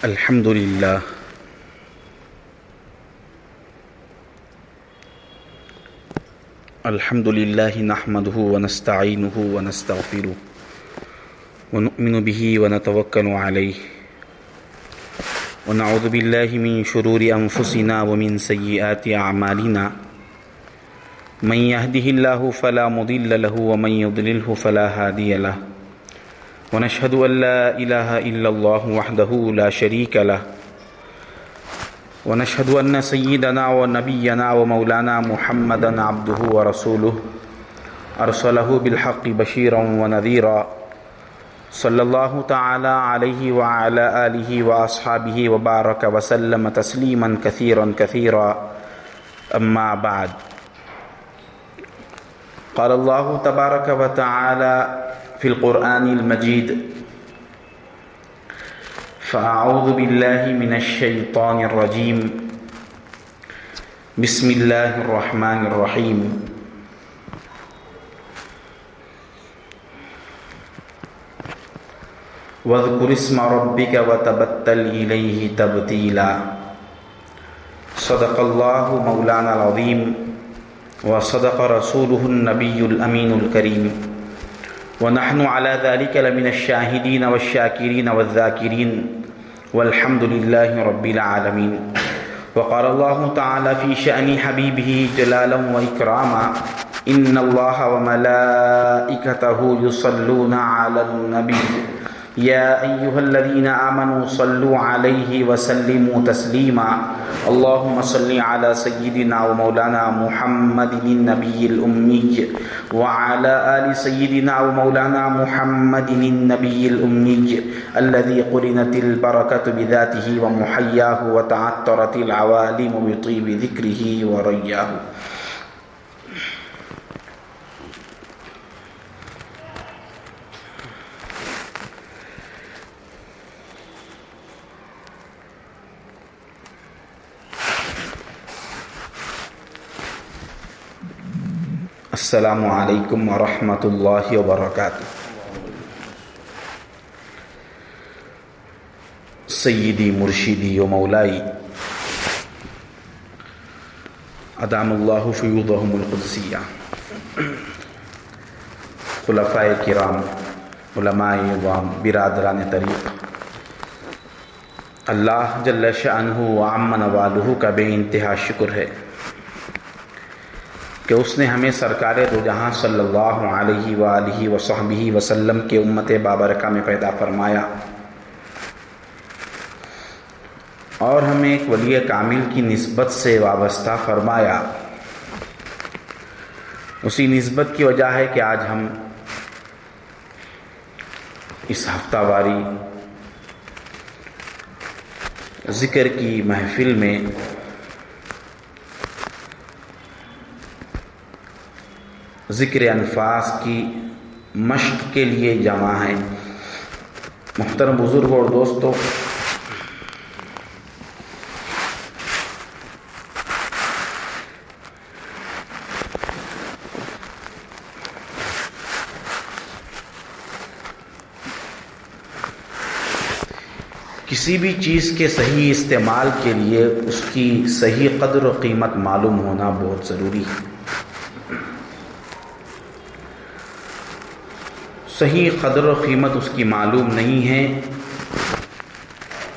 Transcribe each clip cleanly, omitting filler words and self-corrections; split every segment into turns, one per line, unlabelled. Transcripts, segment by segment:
الحمد لله نحمده ونستعينه ونستغفره ونؤمن به ونتوكل عليه ونعوذ بالله من شرور أنفسنا ومن سيئات أعمالنا من يهده الله فلا مضل له ومن يضلله فلا هادي له ونشهد أن لا إله إلا الله وحده لا شريك له ونشهد أن سيدنا ونبينا ومولانا محمدا عبده ورسوله أرسله بالحق بشيرا ونذيرا صلى الله تعالى عليه وعلى آله وأصحابه وبارك وسلم تسليما كثيرا كثيرا أما بعد قال الله تبارك وتعالى في القرآن المجيد فأعوذ بالله من الشيطان الرجيم بسم الله الرحمن الرحيم واذكر اسم ربك وتبتل إليه تبتيلا صدق الله مولانا العظيم وصدق رسوله النبي الأمين الكريم ونحن على ذلك لمن الشاهدين والشاكرين والذاكرين والحمد لله رب العالمين. وقال الله تعالى في شأن حبيبه جلالا وإكراما إن الله وملائكته يصلون على النبي يا أيها الذين آمنوا صلوا عليه وسلموا تسليما اللهم صل على سيدنا ومولانا محمد النبي الأمي وعلى آل سيدنا ومولانا محمد النبي الأمي الذي قرنت البركة بذاته ومحياه وتعطرت العوالم بطيب ذكره ورياه. السلام علیکم ورحمۃ اللہ وبرکاتہ. سیدی مرشدی و مولائی ادام اللہ فیوضہم القدسیہ، خلفائے کرام، علماء اعظام، برادران طریق، اللہ جل شأنہ و عم نوالہ کا بے انتہا شکر ہے کہ اس نے ہمیں سرکار دو جہاں صلی اللہ علیہ وآلہ وصحبہ وسلم کے امت بابرکہ میں پیدا فرمایا اور ہمیں ایک ولی کامل کی نسبت سے وابستہ فرمایا. اسی نسبت کی وجہ ہے کہ آج ہم اس ہفتہ واری ذکر کی محفل میں ذکر انفاس کی مشق کے لیے جمع ہیں. محترم بزرگ اور دوستو، کسی بھی چیز کے صحیح استعمال کے لیے اس کی صحیح قدر و قیمت معلوم ہونا بہت ضروری ہے. صحیح قدر و قیمت اس کی معلوم نہیں ہے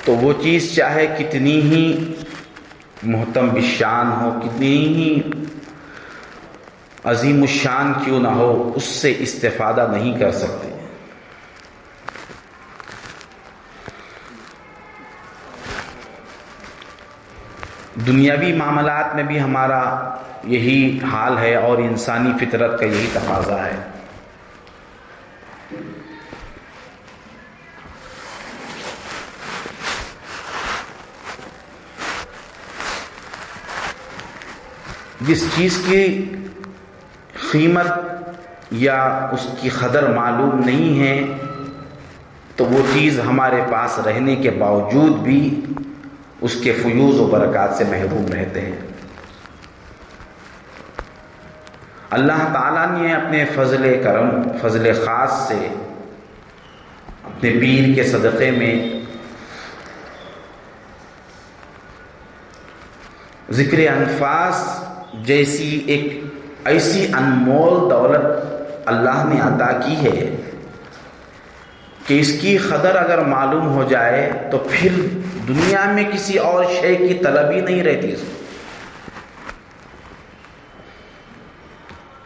تو وہ چیز چاہے کتنی ہی محتم بالشان ہو، کتنی ہی عظیم الشان کیوں نہ ہو، اس سے استفادہ نہیں کر سکتے. دنیاوی معاملات میں بھی ہمارا یہی حال ہے اور انسانی فطرت کا یہی تقاضا ہے. جس چیز کی قیمت یا اس کی قدر معلوم نہیں ہے تو وہ چیز ہمارے پاس رہنے کے باوجود بھی اس کے فیوض و برکات سے محروم رہتے ہیں. اللہ تعالیٰ نے اپنے فضل کرم، فضل خاص سے اپنے پیر کے صدقے میں ذکر انفاس جیسی ایک ایسی انمول دولت اللہ نے عطا کی ہے کہ اس کی قدر اگر معلوم ہو جائے تو پھر دنیا میں کسی اور شے کی طلب ہی نہیں رہتی.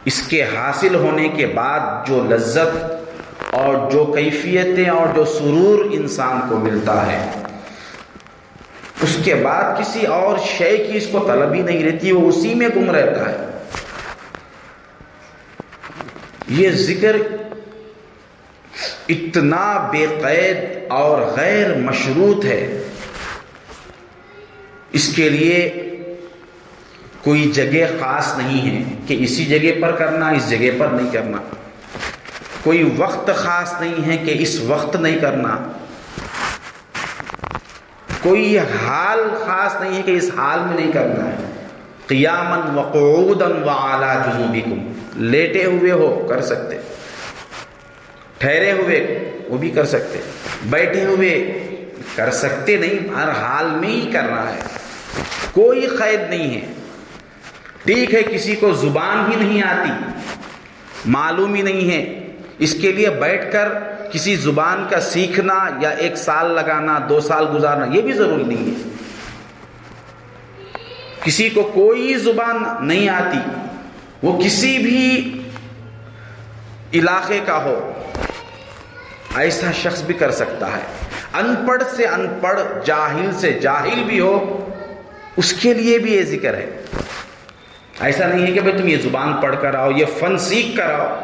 اس کے حاصل ہونے کے بعد جو لذت اور جو کیفیتیں اور جو سرور انسان کو ملتا ہے، اس کے بعد کسی اور شے کی اس کو طلب ہی نہیں رہتی، وہ اسی میں گم رہتا ہے. یہ ذکر اتنا بے قید اور غیر مشروط ہے، اس کے لیے کوئی جگہ خاص نہیں ہے کہ اسی جگہ پر کرنا، اس جگہ پر نہیں کرنا. کوئی وقت خاص نہیں ہے کہ اس وقت نہیں کرنا. کوئی حال خاص نہیں ہے کہ اس حال میں نہیں کرنا ہے. قیاماً وقعودا وعلی جنوبکم، لیٹے ہوئے ہو کر سکتے، ٹھہرے ہوئے وہ بھی کر سکتے، بیٹھے ہوئے کر سکتے نہیں، ہر حال میں ہی کرنا ہے. کوئی قید نہیں ہے. ٹھیک ہے کسی کو زبان ہی نہیں آتی، معلوم ہی نہیں ہے، اس کے لیے بیٹھ کر کسی زبان کا سیکھنا یا 1 سال لگانا، 2 سال گزارنا یہ بھی ضروری نہیں ہے. کسی کو کوئی زبان نہیں آتی، وہ کسی بھی علاقے کا ہو، ایسا شخص بھی کر سکتا ہے. ان پڑھ سے ان پڑھ، جاہل سے جاہل بھی ہو، اس کے لیے بھی یہ ذکر ہے. ایسا نہیں ہے کہ بھئی تم یہ زبان پڑھ کر آؤ، یہ فن سیکھ کر آؤ،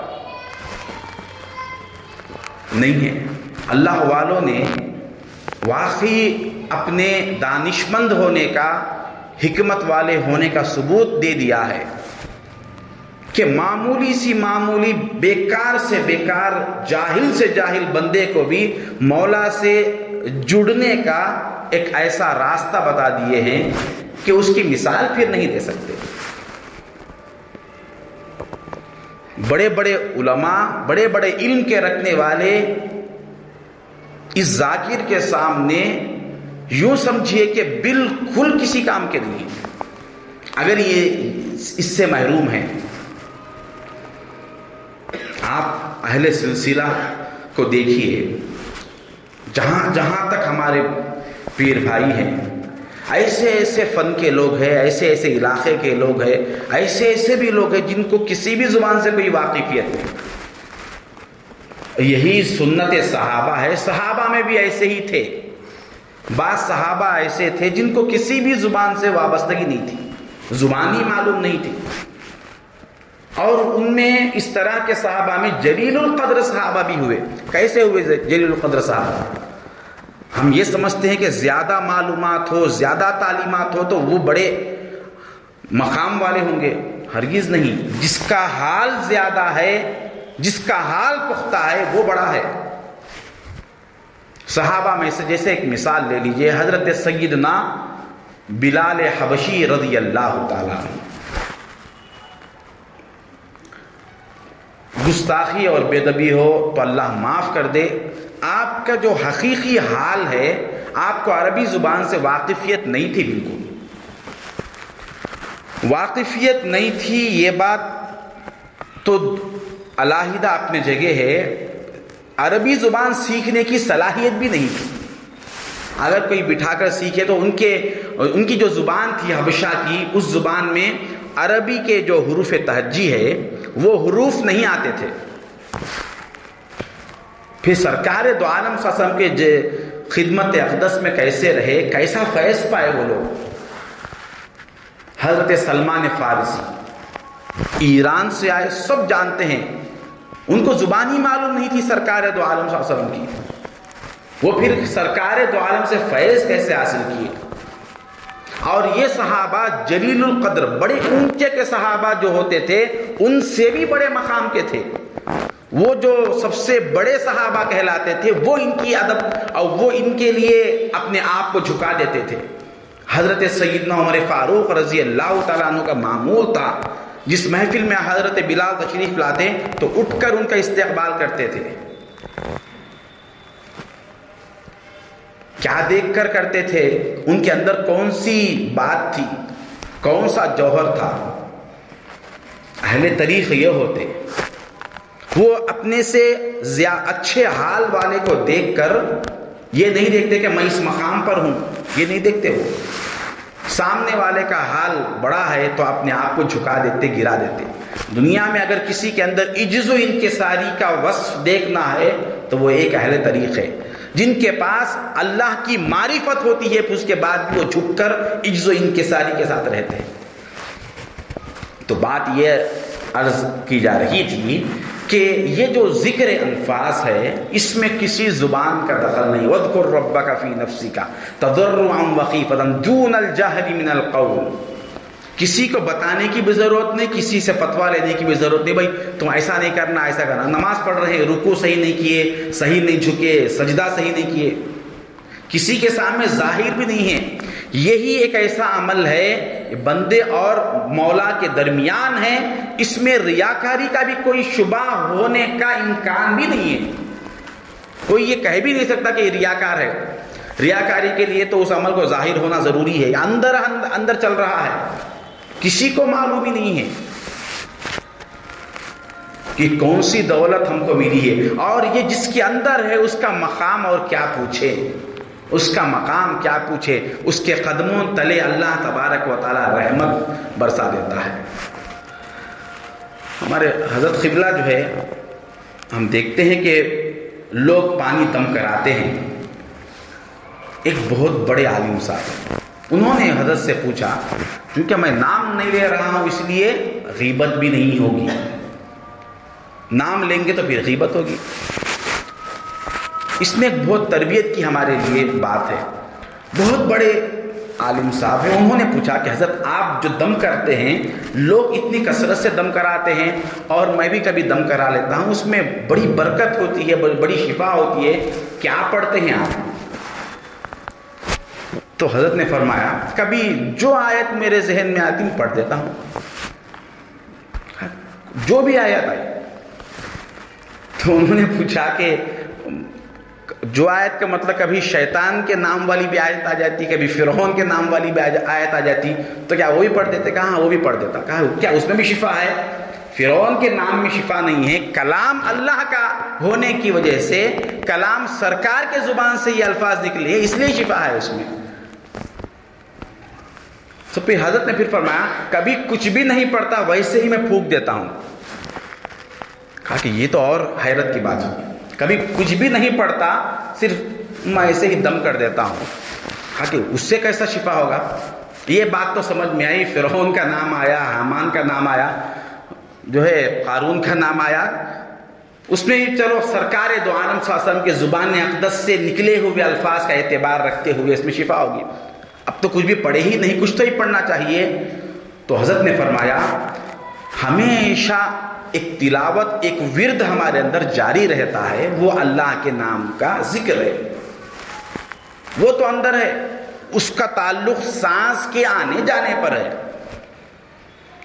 نہیں ہے. اللہ والوں نے واقعی اپنے دانشمند ہونے کا، حکمت والے ہونے کا ثبوت دے دیا ہے کہ معمولی سی معمولی، بیکار سے بیکار، جاہل سے جاہل بندے کو بھی مولا سے جڑنے کا ایک ایسا راستہ بتا دیے ہیں کہ اس کی مثال پھر نہیں دے سکتے. بڑے بڑے علماء، بڑے بڑے علم کے رکھنے والے اس ذاکر کے سامنے یوں سمجھیے کہ بالکل کسی کام کے نہیں. اگر یہ اس سے محروم ہیں، آپ اہل سلسلہ کو دیکھیے، جہاں جہاں تک ہمارے پیر بھائی ہیں، ایسے ایسے فن کے لوگ ہیں، ایسے ایسے علاقے کے لوگ ہیں، ایسے ایسے بھی لوگ ہیں جن کو کسی بھی زبان سے کوئی واقفیت نہیں. یہی سنت صحابہ ہے. صحابہ میں بھی ایسے ہی تھے. بعض صحابہ ایسے تھے جن کو کسی بھی زبان سے وابستگی نہیں تھی، زبان ہی معلوم نہیں تھی. اور ان میں اس طرح کے صحابہ میں جلیل القدر صحابہ بھی ہوئے. کیسے ہوئے جلیل القدر صحابہ؟ ہم یہ سمجھتے ہیں کہ زیادہ معلومات ہو، زیادہ تعلیمات ہو تو وہ بڑے مقام والے ہوں گے. ہرگز نہیں. جس کا حال زیادہ ہے، جس کا حال پختہ ہے، وہ بڑا ہے. صحابہ میں سے جیسے ایک مثال لے لیجئے، حضرت سیدنا بلال حبشی رضی اللہ تعالیٰ عنہ. گستاخی اور بے ادبی ہو تو اللہ معاف کر دے، آپ کا جو حقیقی حال ہے، آپ کو عربی زبان سے واقفیت نہیں تھی. بالکل واقفیت نہیں تھی، یہ بات تو علیحدہ اپنے جگہ ہے. عربی زبان سیکھنے کی صلاحیت بھی نہیں تھی. اگر کوئی بٹھا کر سیکھے تو ان کی جو زبان تھی حبشہ کی، اس زبان میں عربی کے جو حروف تہجی ہے وہ حروف نہیں آتے تھے. پھر سرکار دو عالم صلی اللہ علیہ وسلم کے خدمت اقدس میں کیسے رہے، کیسا فیض پائے وہ لوگ. حضرت سلمان فارسی ایران سے آئے، سب جانتے ہیں، ان کو زبان ہی معلوم نہیں تھی سرکار دو عالم صلی اللہ علیہ وسلم کی. وہ پھر سرکار دو عالم سے فیض کیسے حاصل کیے. اور یہ صحابہ جلیل القدر، بڑے اونچے کے صحابہ جو ہوتے تھے، ان سے بھی بڑے مقام کے تھے. وہ جو سب سے بڑے صحابہ کہلاتے تھے، وہ ان کی ادب اور وہ ان کے لیے اپنے آپ کو جھکا دیتے تھے. حضرت سیدنا عمر فاروق رضی اللہ تعالیٰ عنہ کا معمول تھا، جس محفل میں حضرت بلال تشریف لاتے تو اٹھ کر ان کا استقبال کرتے تھے. کیا دیکھ کر کرتے تھے؟ ان کے اندر کون سی بات تھی؟ کون سا جوہر تھا؟ اہل طریق یہ ہوتے، وہ اپنے سے اچھے حال والے کو دیکھ کر یہ نہیں دیکھتے کہ میں اس مقام پر ہوں، یہ نہیں دیکھتے، وہ سامنے والے کا حال بڑا ہے تو اپنے آپ کو جھکا دیتے، گرا دیتے۔ دنیا میں اگر کسی کے اندر عجز و انکساری کا وصف دیکھنا ہے تو وہ ایک اہل طریق ہے، جن کے پاس اللہ کی معرفت ہوتی ہے، پھر اس کے بعد بھی وہ جھک کر عجز و انکساری کے ساتھ رہتے ہیں۔ تو بات یہ عرض کی جا رہی تھی کہ یہ جو ذکر انفاس ہے اس میں کسی زبان کا دخل نہیں۔ وَاذْكُرْ رَبَّكَ فِي نَفْسِكَ تَضَرُّعًا وَخِيفَةً دُونَ الْجَهْرِ مِنَ الْقَوْلِ۔ کسی کو بتانے کی بھی ضرورت نہیں، کسی سے فتویٰ لینے کی بھی ضرورت نہیں، بھائی تم ایسا نہیں کرنا، ایسا کرنا۔ نماز پڑھ رہے ہیں، رکوع صحیح نہیں کیے، صحیح نہیں جھکے، سجدہ صحیح نہیں کیے، کسی کے سامنے ظاہر بھی نہیں ہے۔ یہی ایک ایسا عمل ہے بندے اور مولا کے درمیان ہے، اس میں ریاکاری کا بھی کوئی شبہ ہونے کا امکان بھی نہیں ہے۔ کوئی یہ کہہ بھی نہیں سکتا کہ یہ ریاکار ہے۔ ریاکاری کے لیے تو اس عمل کو ظاہر ہونا ضروری ہے، اندر چل رہا ہے، کسی کو معلوم ہی نہیں ہے کہ کون سی دولت ہم کو ملی ہے، اور یہ جس کے اندر ہے اس کا مقام اور کیا پوچھے، اس کا مقام کیا پوچھے، اس کے قدموں تلے اللہ تبارک و تعالی رحمت برسا دیتا ہے۔ ہمارے حضرت قبلہ جو ہے، ہم دیکھتے ہیں کہ لوگ پانی دم کراتے ہیں۔ ایک بہت بڑے عالم صاحب، انہوں نے حضرت سے پوچھا، کیونکہ میں نام نہیں لے رہا ہوں اس لیے غیبت بھی نہیں ہوگی، نام لیں گے تو پھر غیبت ہوگی۔ اس میں ایک بہت تربیت کی ہمارے لیے بات ہے۔ بہت بڑے عالم صاحب ہیں، انہوں نے پوچھا کہ حضرت آپ جو دم کرتے ہیں، لوگ اتنی کثرت سے دم کراتے ہیں اور میں بھی کبھی دم کرا لیتا ہوں، اس میں بڑی برکت ہوتی ہے، بڑی شفا ہوتی ہے، کیا پڑھتے ہیں آپ؟ تو حضرت نے فرمایا، کبھی جو آیت میرے ذہن میں آتی میں پڑھ دیتا ہوں، جو بھی آیت آئی۔ تو انہوں نے پوچھا کہ جو آیت کا مطلب کبھی شیطان کے نام والی بھی آیت آ جاتی، کبھی فرعون کے نام والی بھی آیت آ جاتی، تو کیا وہ بھی پڑھ دیتے؟ کہا وہ بھی پڑھ دیتا۔ کہا کیا اس میں بھی شفا ہے؟ فرعون کے نام میں شفا نہیں ہے، کلام اللہ کا ہونے کی وجہ سے، کلام سرکار کے زبان سے یہ الفاظ نکلے اس لیے شفا ہے اس میں۔ تو پھر حضرت نے پھر فرمایا، کبھی کچھ بھی نہیں پڑھتا ویسے ہی میں پھونک دیتا ہوں۔ کہا کہ یہ تو اور حیرت کی بات ہوگی، کبھی کچھ بھی نہیں پڑھتا، صرف میں ایسے ہی دم کر دیتا ہوں۔ کہا کہ اس سے کیسا شفا ہوگا؟ یہ بات تو سمجھ میں آئی، فرعون کا نام آیا، حامان کا نام آیا، جو ہے قارون کا نام آیا، اس میں چلو سرکار دو عالم صلی اللہ علیہ وسلم کے زبان اقدس سے نکلے ہوئے الفاظ کا اعتبار رکھتے ہوئے اس میں شفا ہوگی۔ اب تو کچھ بھی پڑھے ہی نہیں، کچھ تو ہی پڑھنا چاہیے۔ تو حضرت نے فرمایا، ہمیشہ ایک تلاوت، ایک ورد ہمارے اندر جاری رہتا ہے، وہ اللہ کے نام کا ذکر ہے، وہ تو اندر ہے، اس کا تعلق سانس کے آنے جانے پر ہے۔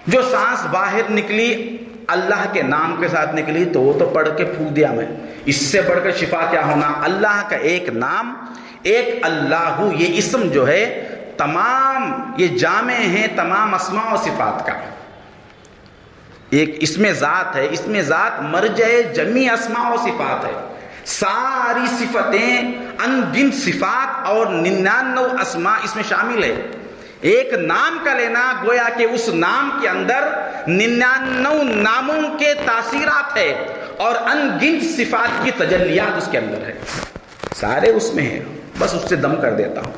جو سانس باہر نکلی اللہ کے نام کے ساتھ نکلی تو وہ تو پڑھ کے پھونک دیا میں، اس سے بڑھ کر شفا کیا ہونا؟ اللہ کا ایک نام، ایک اللہ، یہ اسم جو ہے تمام، یہ جامع ہیں تمام اسماء و صفات کا۔ ایک اس میں ذات ہے، اس میں ذات مرجع جمیع اسماء و صفات ہے، ساری صفتیں، ان گنت صفات اور 99 اسماء اس میں شامل ہے۔ ایک نام کا لینا گویا کہ اس نام کے اندر 99 ناموں کے تاثیرات ہے اور ان گنت صفات کی تجلیات اس کے اندر ہے، سارے اس میں ہیں، بس اس سے دم کر دیتا ہوں۔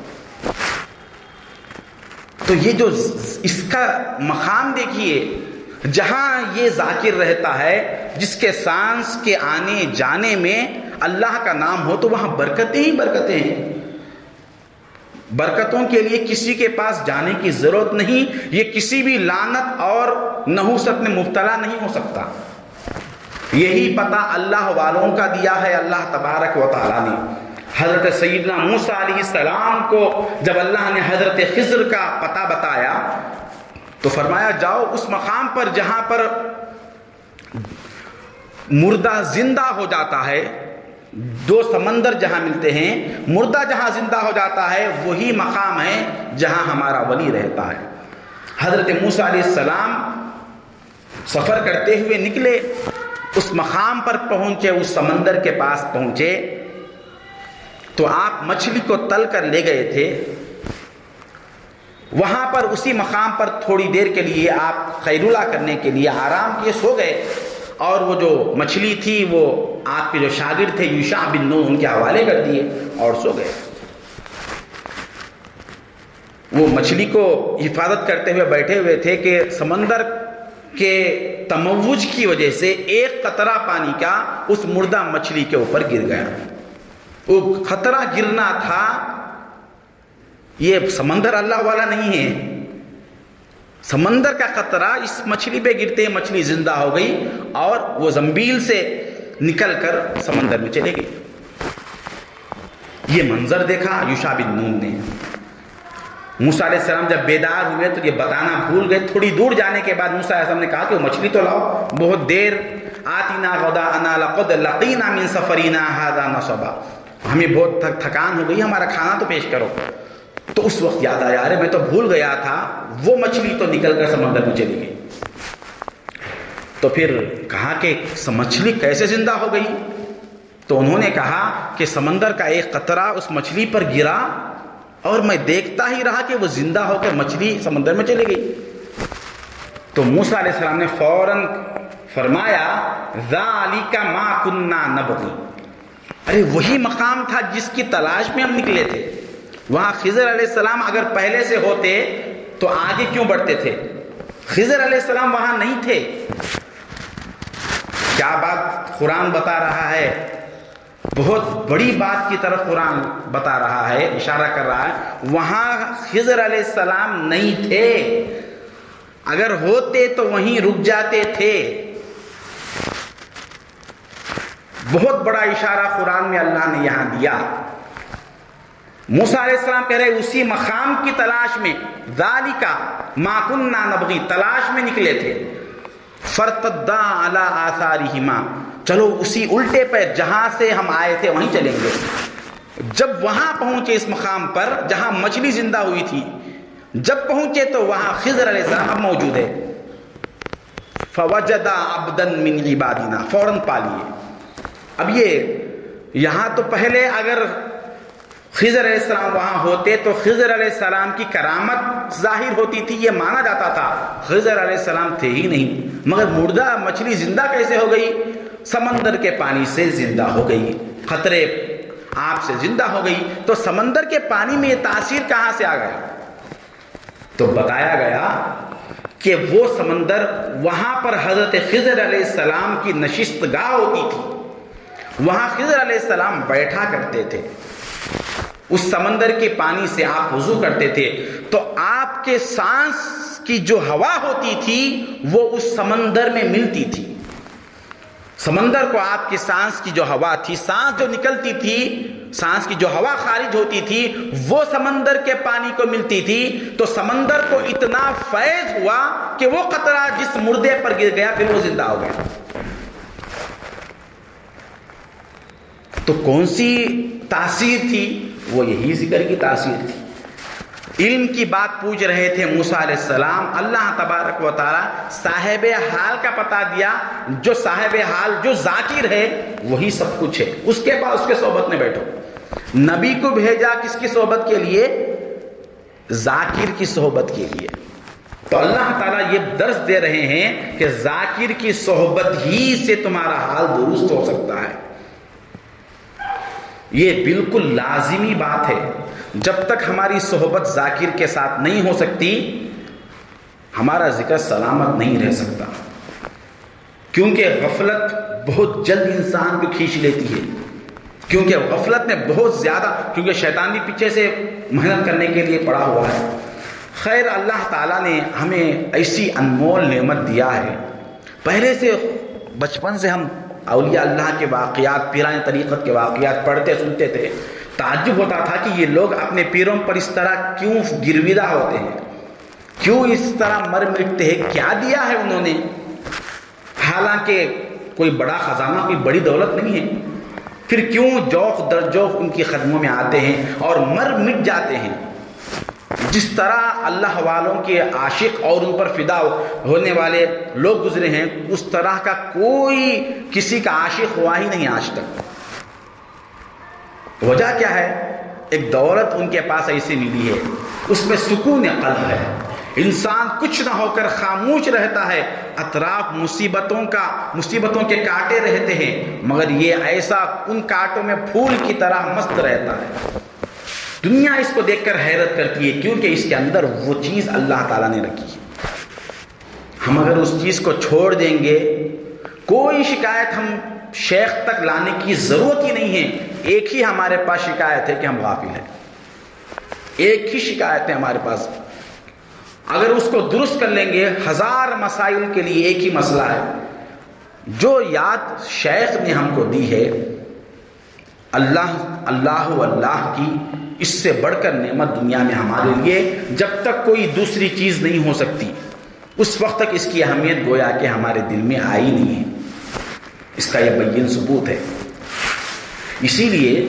تو یہ جو اس کا مقام دیکھیے، جہاں یہ ذاکر رہتا ہے، جس کے سانس کے آنے جانے میں اللہ کا نام ہو، تو وہاں برکتیں ہی برکتیں ہیں۔ برکتوں کے لیے کسی کے پاس جانے کی ضرورت نہیں، یہ کسی بھی لعنت اور نحوست میں مبتلا نہیں ہو سکتا۔ یہی پتہ اللہ والوں کا دیا ہے اللہ تبارک و تعالیٰ نے۔ حضرت سیدنا موسیٰ علیہ السلام کو جب اللہ نے حضرت خضر کا پتہ بتایا تو فرمایا، جاؤ اس مقام پر جہاں پر مردہ زندہ ہو جاتا ہے، دو سمندر جہاں ملتے ہیں، مردہ جہاں زندہ ہو جاتا ہے، وہی مقام ہے جہاں ہمارا ولی رہتا ہے۔ حضرت موسیٰ علیہ السلام سفر کرتے ہوئے نکلے، اس مقام پر پہنچے، اس سمندر کے پاس پہنچے تو آپ مچھلی کو تل کر لے گئے تھے۔ وہاں پر اسی مقام پر تھوڑی دیر کے لیے آپ خیرولہ کرنے کے لیے آرام کیے، سو گئے، اور وہ جو مچھلی تھی وہ آپ کے جو شاگرد تھے یوشع بن نون ان کے حوالے کر دیے اور سو گئے۔ وہ مچھلی کو حفاظت کرتے ہوئے بیٹھے ہوئے تھے کہ سمندر کے تموج کی وجہ سے ایک قطرہ پانی کا اس مردہ مچھلی کے اوپر گر گیا۔ وہ خطرہ گرنا تھا، یہ سمندر اللہ والا نہیں ہے، سمندر کا قطرہ اس مچھلی پہ گرتے مچھلی زندہ ہو گئی اور وہ زنبیل سے نکل کر سمندر میں چلے گئی۔ یہ منظر دیکھا یوشع بن نون نے۔ موسیٰ علیہ السلام جب بیدار ہوئے تو یہ بتانا بھول گئے۔ تھوڑی دور جانے کے بعد موسیٰ علیہ السلام نے کہا کہ وہ مچھلی تو لاؤ، بہت دیر آتینا غداءنا لقد لقینا من سفرینا ھذا نصبا، ہمیں بہت تھکان ہو گئی، ہمارا کھانا تو پیش کرو۔ تو اس وقت یاد آیا، ارے میں تو بھول گیا تھا، وہ مچھلی تو نکل کر سمندر میں چلی گئی۔ تو پھر کہا کہ مچھلی کیسے زندہ ہو گئی؟ تو انہوں نے کہا کہ سمندر کا ایک قطرہ اس مچھلی پر گرا اور میں دیکھتا ہی رہا کہ وہ زندہ ہو کر مچھلی سمندر میں چلی گئی۔ تو موسیٰ علیہ السلام نے فوراً فرمایا ذَلِكَ مَا كُنَّا نَبْغِي، ارے وہی مقام تھا جس کی تلاش میں ہم نکلے تھے۔ وہاں خضر علیہ السلام اگر پہلے سے ہوتے تو آگے کیوں بڑھتے تھے؟ خضر علیہ السلام وہاں نہیں تھے۔ کیا بات قرآن بتا رہا ہے، بہت بڑی بات کی طرف قرآن بتا رہا ہے، اشارہ کر رہا ہے۔ وہاں خضر علیہ السلام نہیں تھے، اگر ہوتے تو وہیں رک جاتے تھے۔ بہت بڑا اشارہ قرآن میں اللہ نے یہاں دیا۔ موسیٰ علیہ السلام کہہ رہے اسی مقام کی تلاش میں، ذَلِكَ مَا كُنَّا نَبْغِي، تلاش میں نکلے تھے۔ فَارْتَدَّا عَلَىٰ آثَارِهِمَا، چلو اسی الٹے پہ جہاں سے ہم آئے تھے وہیں چلیں گے۔ جب وہاں پہنچے اس مقام پر جہاں مچھلی زندہ ہوئی تھی، جب پہنچے تو وہاں خضر علیہ السلام اب موجود ہے۔ فَوَجَدَ عَبْدًا مِّنْ عِبَادِنَا، فوراً پا لیے۔ اب یہ یہاں تو پہلے اگر خضر علیہ السلام وہاں ہوتے تو خضر علیہ السلام کی کرامت ظاہر ہوتی تھی، یہ مانا جاتا تھا۔ خضر علیہ السلام تھے ہی نہیں، مگر مردہ مچھلی زندہ کیسے ہو گئی؟ سمندر کے پانی سے زندہ ہو گئی، خطرے آپ سے زندہ ہو گئی۔ تو سمندر کے پانی میں یہ تاثیر کہاں سے آ گیا؟ تو بتایا گیا کہ وہ سمندر، وہاں پر حضرت خضر علیہ السلام کی نشست گاہ ہوتی تھی، وہاں خضر علیہ السلام بیٹھا کرتے تھے۔ اس سمندر کے پانی سے آپ وضو کرتے تھے تو آپ کے سانس کی جو ہوا ہوتی تھی وہ اس سمندر میں ملتی تھی۔ سمندر کو آپ کے سانس کی جو ہوا تھی، سانس جو نکلتی تھی، سانس کی جو ہوا خارج ہوتی تھی وہ سمندر کے پانی کو ملتی تھی۔ تو سمندر کو اتنا فیض ہوا کہ وہ قطرہ جس مردے پر گر گیا پھر وہ زندہ ہو گیا۔ تو کون سی تاثیر تھی؟ وہ یہی ذکر کی تاثیر تھی۔ علم کی بات پوچھ رہے تھے موسیٰ علیہ السلام، اللہ تبارک و تعالی صاحب حال کا پتہ دیا۔ جو صاحب حال، جو ذاکر ہے وہی سب کچھ ہے، اس کے پاس، اس کے صحبت میں بیٹھو۔ نبی کو بھیجا کس کی صحبت کے لیے؟ ذاکر کی صحبت کے لیے۔ تو اللہ تعالیٰ یہ درس دے رہے ہیں کہ ذاکر کی صحبت ہی سے تمہارا حال درست ہو سکتا ہے۔ یہ بالکل لازمی بات ہے، جب تک ہماری صحبت ذاکر کے ساتھ نہیں ہو سکتی ہمارا ذکر سلامت نہیں رہ سکتا، کیونکہ غفلت بہت جلد انسان کو کھینچ لیتی ہے، کیونکہ غفلت میں بہت زیادہ، کیونکہ شیطان بھی پیچھے سے محنت کرنے کے لیے پڑا ہوا ہے۔ خیر، اللہ تعالیٰ نے ہمیں ایسی انمول نعمت دیا ہے، پہلے سے بچپن سے ہم اولیاء اللہ کے واقعات، پیران طریقت کے واقعات پڑھتے سنتے تھے، تعجب ہوتا تھا کہ یہ لوگ اپنے پیروں پر اس طرح کیوں گرویدہ ہوتے ہیں، کیوں اس طرح مر مٹتے ہیں، کیا دیا ہے انہوں نے؟ حالانکہ کوئی بڑا خزانہ، کوئی بڑی دولت نہیں ہے، پھر کیوں جوق در جوق ان کی قدموں میں آتے ہیں اور مر مٹ جاتے ہیں؟ جس طرح اللہ والوں کے عاشق اور ان پر فدا ہونے والے لوگ گزرے ہیں، اس طرح کا کوئی کسی کا عاشق ہوا ہی نہیں آج تک۔ وجہ کیا ہے؟ ایک دولت ان کے پاس ایسی ملی ہے، اس میں سکون قلب ہے، انسان کچھ نہ ہو کر خاموش رہتا ہے، اطراف مصیبتوں کے کانٹے رہتے ہیں، مگر یہ ایسا ان کانٹوں میں پھول کی طرح مست رہتا ہے۔ دنیا اس کو دیکھ کر حیرت کرتی ہے، کیونکہ اس کے اندر وہ چیز اللہ تعالیٰ نے رکھی ہے۔ ہم اگر اس چیز کو چھوڑ دیں گے، کوئی شکایت ہم شیخ تک لانے کی ضرورت ہی نہیں ہے۔ ایک ہی ہمارے پاس شکایت ہے کہ ہم غافل ہیں، ایک ہی شکایت ہے ہمارے پاس۔ اگر اس کو درست کر لیں گے، 1000 مسائل کے لیے ایک ہی مسئلہ ہے۔ جو یاد شیخ نے ہم کو دی ہے، اللہ کی، اس سے بڑھ کر نعمت دنیا میں ہمارے لیے جب تک کوئی دوسری چیز نہیں ہو سکتی، اس وقت تک اس کی اہمیت گویا کہ ہمارے دل میں آئی نہیں ہے۔ اس کا یہ بین ثبوت ہے۔ اسی لیے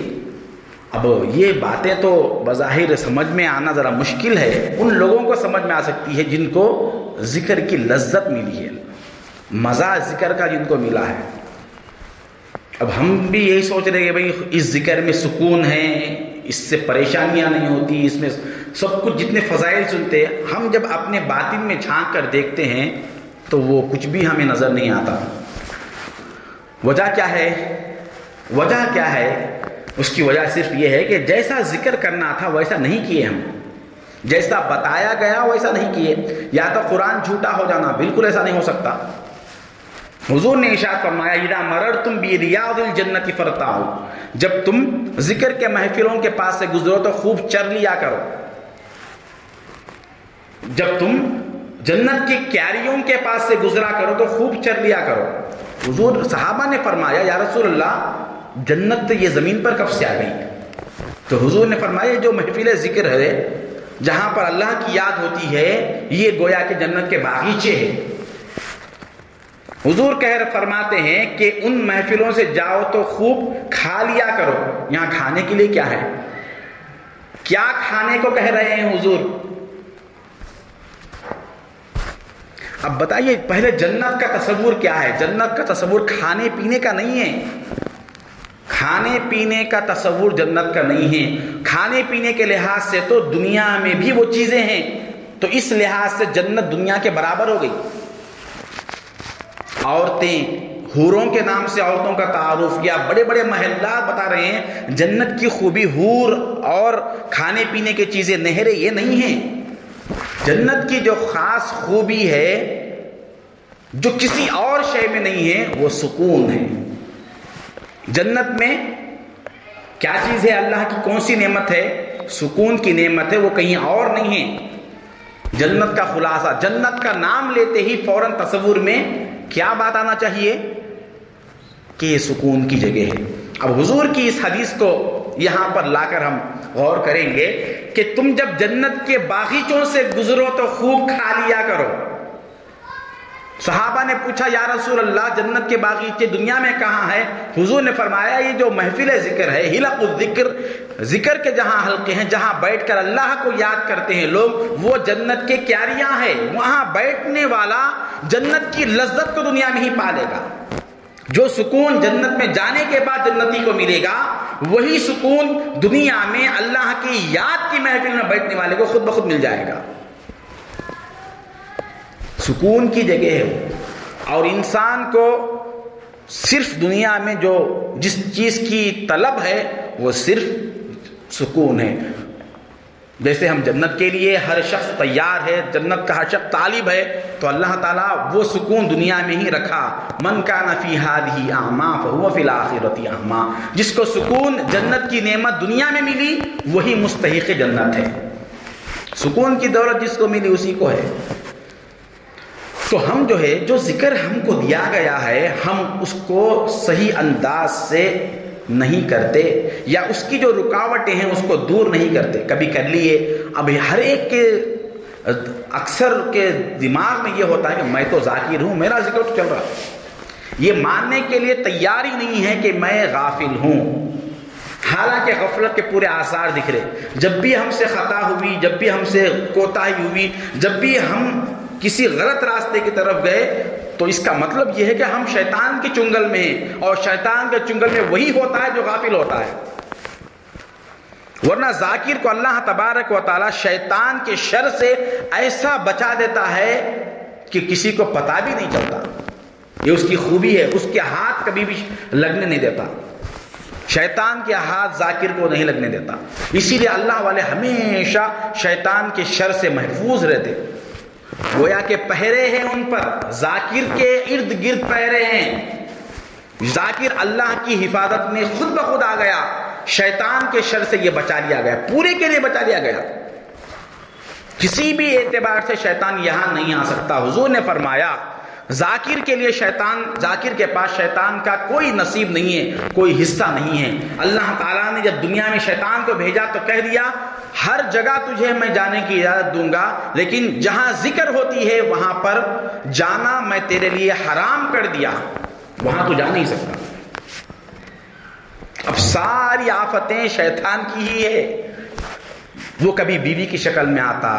اب یہ باتیں تو بظاہر سمجھ میں آنا ذرا مشکل ہے، ان لوگوں کو سمجھ میں آ سکتی ہے جن کو ذکر کی لذت ملی ہے، مزہ ذکر کا جن کو ملا ہے۔ اب ہم بھی یہی سوچ رہے کہ بھئی اس ذکر میں سکون ہے، اس سے پریشانیاں نہیں ہوتی، اس میں سب کچھ، جتنے فضائل سنتے ہیں، ہم جب اپنے باطن میں جھانک کر دیکھتے ہیں تو وہ کچھ بھی ہمیں نظر نہیں آتا۔ وجہ کیا ہے؟ وجہ کیا ہے؟ اس کی وجہ صرف یہ ہے کہ جیسا ذکر کرنا تھا ویسا نہیں کیے ہم، جیسا بتایا گیا ویسا نہیں کیے۔ یا تو قرآن جھوٹا ہو جانا، بالکل ایسا نہیں ہو سکتا۔ حضور نے ارشاد فرمایا، اذا مررتم بریاض الجنۃ فرتعوا، جب تم ذکر کے محفلوں کے پاس سے گزرو تو خوب چر لیا کرو، جب تم جنت کی کیاریوں کے پاس سے گزرا کرو تو خوب چر لیا کرو۔ حضور صحابہ نے فرمایا، یا رسول اللہ جنت یہ زمین پر کب سے آ گئی؟ تو حضور نے فرمایا جو محفل ذکر ہے، جہاں پر اللہ کی یاد ہوتی ہے، یہ گویا کہ جنت کے باغیچے ہیں۔ حضور فرماتے ہیں کہ ان محفلوں سے جاؤ تو خوب کھا لیا کرو۔ یہاں کھانے کے لیے کیا ہے؟ کیا کھانے کو کہہ رہے ہیں حضور؟ اب بتائیے، پہلے جنت کا تصور کیا ہے؟ جنت کا تصور کھانے پینے کا نہیں ہے، کھانے پینے کا تصور جنت کا نہیں ہے۔ کھانے پینے کے لحاظ سے تو دنیا میں بھی وہ چیزیں ہیں، تو اس لحاظ سے جنت دنیا کے برابر ہو گئی۔ عورتیں، حوروں کے نام سے عورتوں کا تعارف، یا بڑے بڑے محلات بتا رہے ہیں جنت کی خوبی حور اور کھانے پینے کی چیزیں، نہریں، یہ نہیں ہیں۔ جنت کی جو خاص خوبی ہے، جو کسی اور شے میں نہیں ہے، وہ سکون ہے۔ جنت میں کیا چیز ہے؟ اللہ کی کون سی نعمت ہے؟ سکون کی نعمت ہے، وہ کہیں اور نہیں ہے۔ جنت کا خلاصہ، جنت کا نام لیتے ہی فوراً تصور میں کیا بات آنا چاہیے؟ کہ یہ سکون کی جگہ ہے۔ اب حضور کی اس حدیث کو یہاں پر لا کر ہم غور کریں گے کہ تم جب جنت کے باغیچوں سے گزرو تو خوب کھا لیا کرو۔ صحابہ نے پوچھا، یا رسول اللہ جنت کے باغیچے دنیا میں کہاں ہے؟ حضور نے فرمایا، یہ جو محفل ذکر ہے، حلق الذکر، ذکر کے جہاں حلقے ہیں، جہاں بیٹھ کر اللہ کو یاد کرتے ہیں لوگ، وہ جنت کے کیاریاں ہیں۔ وہاں بیٹھنے والا جنت کی لذت کو دنیا میں ہی پالے گا۔ جو سکون جنت میں جانے کے بعد جنتی کو ملے گا، وہی سکون دنیا میں اللہ کی یاد کی محفل میں بیٹھنے والے کو خود بخود مل جائے گا۔ سکون کی جگہ ہے، اور انسان کو صرف دنیا میں جو جس چیز کی طلب ہے وہ صرف سکون ہے۔ جیسے ہم جنت کے لیے ہر شخص تیار ہے، جنت کا ہر شخص طالب ہے، تو اللہ تعالیٰ وہ سکون دنیا میں ہی رکھا۔ من کان فی ہذہ اعمی فہو فی الآخرۃ اعمی، جس کو سکون جنت کی نعمت دنیا میں ملی وہی مستحق جنت ہے۔ سکون کی دولت جس کو ملی اسی کو ہے۔ تو ہم جو ہے، جو ذکر ہم کو دیا گیا ہے، ہم اس کو صحیح انداز سے نہیں کرتے، یا اس کی جو رکاوٹیں ہیں اس کو دور نہیں کرتے۔ کبھی کر لیے، اب ہر ایک کے اکثر کے دماغ میں یہ ہوتا ہے کہ میں تو ذاکر ہوں، میرا ذکر تو چل رہا، یہ ماننے کے لیے تیار ہی نہیں ہے کہ میں غافل ہوں۔ حالانکہ غفلت کے پورے آثار دکھ رہے. جب بھی ہم سے خطا ہوئی، جب بھی ہم سے کوتاہی ہوئی، جب بھی ہم کسی غلط راستے کی طرف گئے، تو اس کا مطلب یہ ہے کہ ہم شیطان کے چنگل میں ہیں، اور شیطان کے چنگل میں وہی ہوتا ہے جو غافل ہوتا ہے. ورنہ ذاکر کو اللہ تبارک و تعالی شیطان کے شر سے ایسا بچا دیتا ہے کہ کسی کو پتہ بھی نہیں چلتا. یہ اس کی خوبی ہے، اس کے ہاتھ کبھی بھی لگنے نہیں دیتا. شیطان کے ہاتھ ذاکر کو نہیں لگنے دیتا. اسی لیے اللہ والے ہمیشہ شیطان کے شر سے محفوظ رہتے. گویا کہ پہرے ہیں ان پر، ذاکر کے ارد گرد پہرے ہیں. ذاکر اللہ کی حفاظت میں خود بخود آ گیا. شیطان کے شر سے یہ بچا لیا گیا، پورے کے لیے بچا لیا گیا. کسی بھی اعتبار سے شیطان یہاں نہیں آ سکتا. حضور نے فرمایا ذاکر کے لیے شیطان، ذاکر کے پاس شیطان کا کوئی نصیب نہیں ہے، کوئی حصہ نہیں ہے. اللہ تعالیٰ نے جب دنیا میں شیطان کو بھیجا تو کہہ دیا ہر جگہ تجھے میں جانے کی اجازت دوں گا، لیکن جہاں ذکر ہوتی ہے وہاں پر جانا میں تیرے لیے حرام کر دیا، وہاں تو جا نہیں سکتا. اب ساری آفتیں شیطان کی ہی ہے. وہ کبھی بیوی کی شکل میں آتا،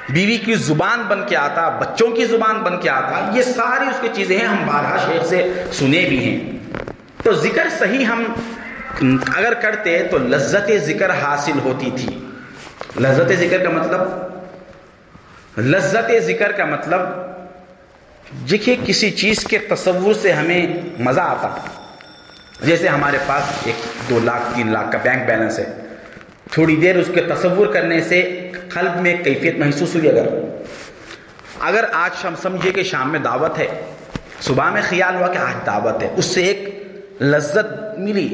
بیوی کی زبان بن کے آتا، بچوں کی زبان بن کے آتا. یہ ساری اس کی چیزیں ہیں، ہم بارہا شیخ سے سنے بھی ہیں. تو ذکر صحیح ہم اگر کرتے تو لذت ذکر حاصل ہوتی تھی. لذت ذکر کا مطلب، لذت ذکر کا مطلب دیکھیے کسی چیز کے تصور سے ہمیں مزہ آتا. جیسے ہمارے پاس 1-2 لاکھ 3 لاکھ کا بینک بیلنس ہے، تھوڑی دیر اس کے تصور کرنے سے قلب میں کیفیت محسوس ہوئی. اگر آج ہم سمجھے کہ شام میں دعوت ہے، صبح میں خیال ہوا کہ آج دعوت ہے، اس سے ایک لذت ملی.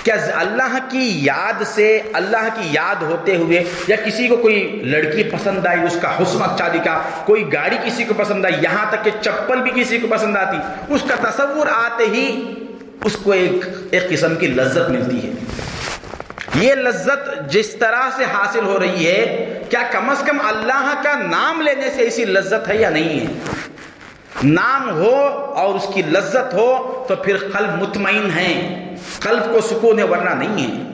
کیا اللہ کی یاد سے، اللہ کی یاد ہوتے ہوئے، یا کسی کو کوئی لڑکی پسند آئی، اس کا حسن اچھا دکھا، کوئی گاڑی کسی کو پسند آئی، یہاں تک کہ چپل بھی کسی کو پسند آتی، اس کا تصور آتے ہی اس کو ایک قسم کی لذت ملتی ہے. یہ لذت جس طرح سے حاصل ہو رہی ہے، کیا کم از کم اللہ کا نام لینے سے ایسی لذت ہے یا نہیں ہے؟ نام ہو اور اس کی لذت ہو تو پھر قلب مطمئن ہے، قلب کو سکون ہے، ورنہ نہیں ہے.